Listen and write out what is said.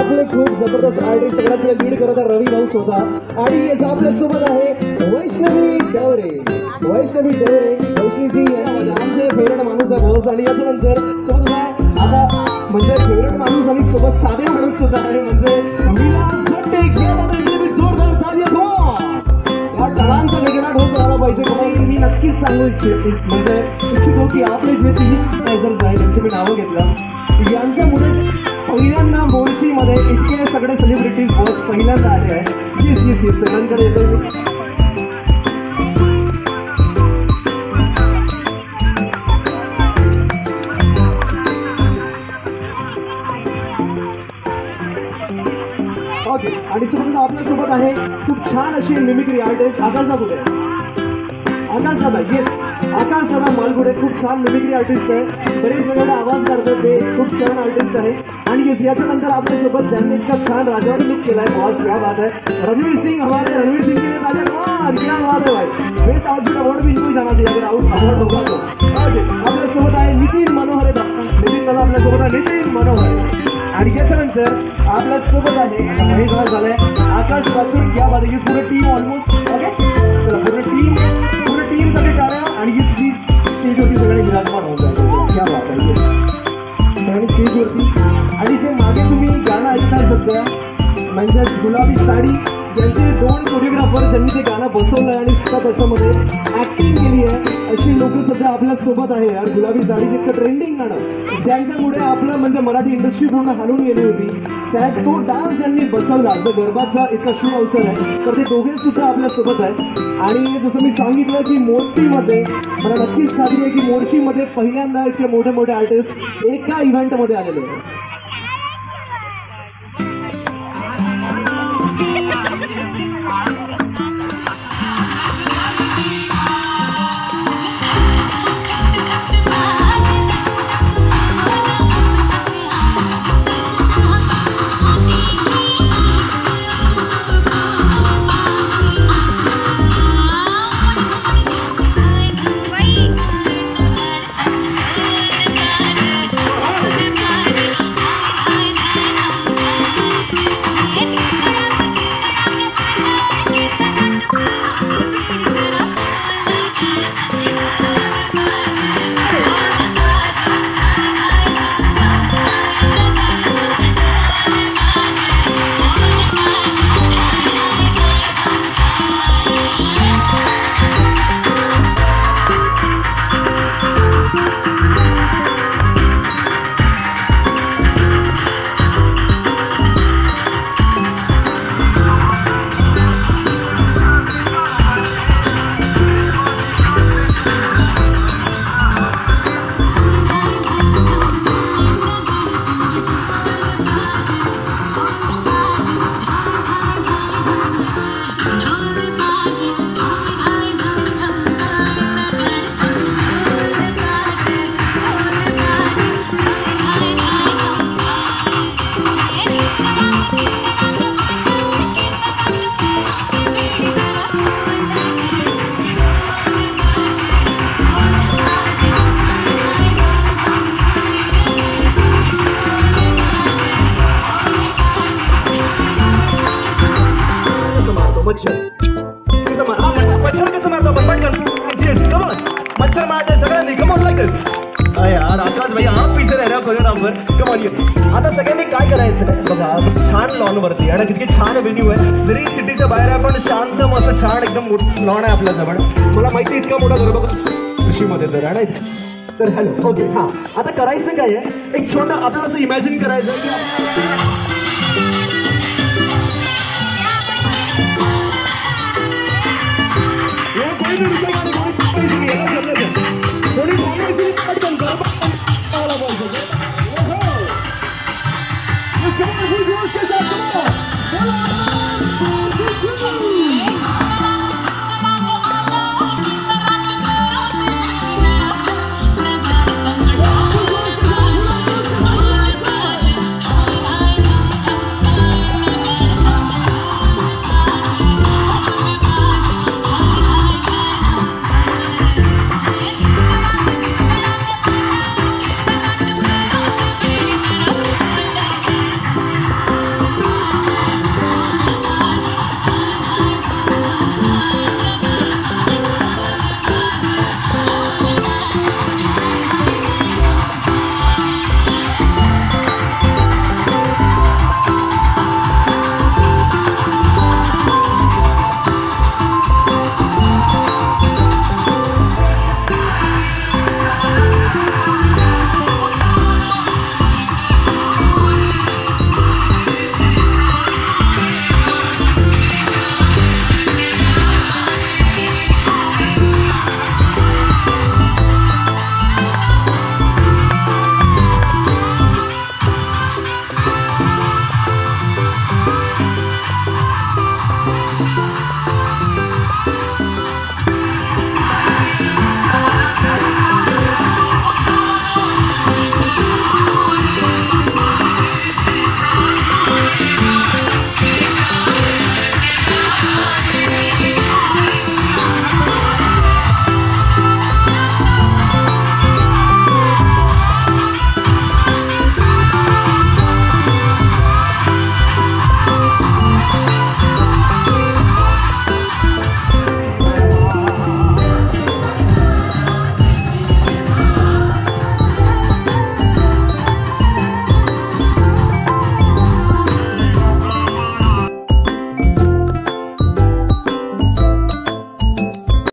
आपले खूप जबरदस्त आर्टिस्ट सगळ्यात पहिले लीड करत रवी भाऊ स्वतः आणि याचा आपल्या सोबत आहे वैष्णवी डवरे. वैष्णवी डवरे वैष्णवीजी आमचे फेवरेट माणूस आहे बॉस. आणि याच्यानंतर सोबत आता म्हणजे फेवरेट माणूस आणि सोबत साधे माणूस सुद्धा आहे म्हणजे विलास झट्टे. जोरदार ताली या तळांचा वेगळा ढोक आला पाहिजे. मी नक्कीच सांगू इच्छितो की आपले जे तिन्ही ऑर्गनायझर्स आहेत त्यांचे मी नावं घेतलं यांच्यामुळेच पहिल्यांदा मोर्शीमध्ये इतके सगळे सेलिब्रिटीज बॉस पहिल्यांदा आले आहे. येस येस येस सगळ्यांकडे येतो मी. ओके आणि सोबत आपल्यासोबत आहे खूप छान अशी मिमिक्री आर्टिस्ट आकाश कुठे आकाश दादा. येस आकाश दादा मालगुडे खूप छान मिमिक्री आर्टिस्ट आहे. बरेच वेगवेगळे आवाज काढतात ते खूप छान आर्टिस्ट आहे. आणि येस याच्यानंतर आपल्यासोबत ज्यांनी इतका छान राजावर लुक केला आहे बॉस क्या बात है रणवीर सिंह हमारे रणवीर सिंह के लिए तालियां मार. क्या बात है भाई. बेस्ट आउटफिट अवार्ड भी इनको जाना चाहिए अगर अवार्ड होगा तो. ओके आपल्यासोबत आहे नितीन मनोहरे. नितीन दादा आपल्यासोबत आहे नितीन मनोहरे. आणि याच्यानंतर आपल्यासोबत आहे महेश दादा झालाय आकाश पाचूर. क्या बात है. पूर्ण टीम ऑलमोस्ट ओके चला पूर्ण टीम साठी टाळ्या. आणि ही स्टेजवरती सगळे विराजमान होऊन जायचे. क्या बात आहे. येस सगळ्यांनी स्टेजवरती. आणि जे मागे तुम्ही गाणं ऐकताय सध्या म्हणजेच गुलाबी साडी यांचे दोन कोरिओग्राफर ज्यांनी ते गाणं बसवलं आणि सुद्धा त्याच्यामध्ये ऍक्टिंग केली आहे अशी लोक सध्या आपल्या सोबत आहे यार. गुलाबी साडी इतकं ट्रेंडिंग गाणं ज्यांच्यामुळे आपलं म्हणजे मराठी इंडस्ट्री पूर्ण हालून गेली होती त्यात तो डान्स ज्यांनी बसवला जो गरबाचा इतका शुभ अवसर आहे तर ते दोघे सुद्धा आपल्या सोबत आहेत. आणि जसं मी सांगितलं की मोर्शीमध्ये मला नक्कीच खात्री आहे की मोर्शीमध्ये पहिल्यांदा इतके मोठे मोठे आर्टिस्ट एका इव्हेंटमध्ये आलेले आहेत. मच्छर कसं मारतो आपण पटकन मच्छर मारते सगळ्यांनी कम ऑन लाईक दिस. यार आकाश भाई आप पीछे रह रहे हो कोरिओग्राफर कम ऑन. आता सगळ्यांनी काय करायचं बघा छान लॉन वरती आणि किती छान व्हेन्यू आहे. जरी सिटीच्या बाहेर आहे पण शांत मस्त छान एकदम लॉन आहे आपल्याजवळ. मला माहिती इतका मोठा गरबा कृषीमध्ये तर आहे तर हॅलो ओके हां आता करायचं काय आहे एक छोटं आपल्याला असं इमॅजिन करायचं की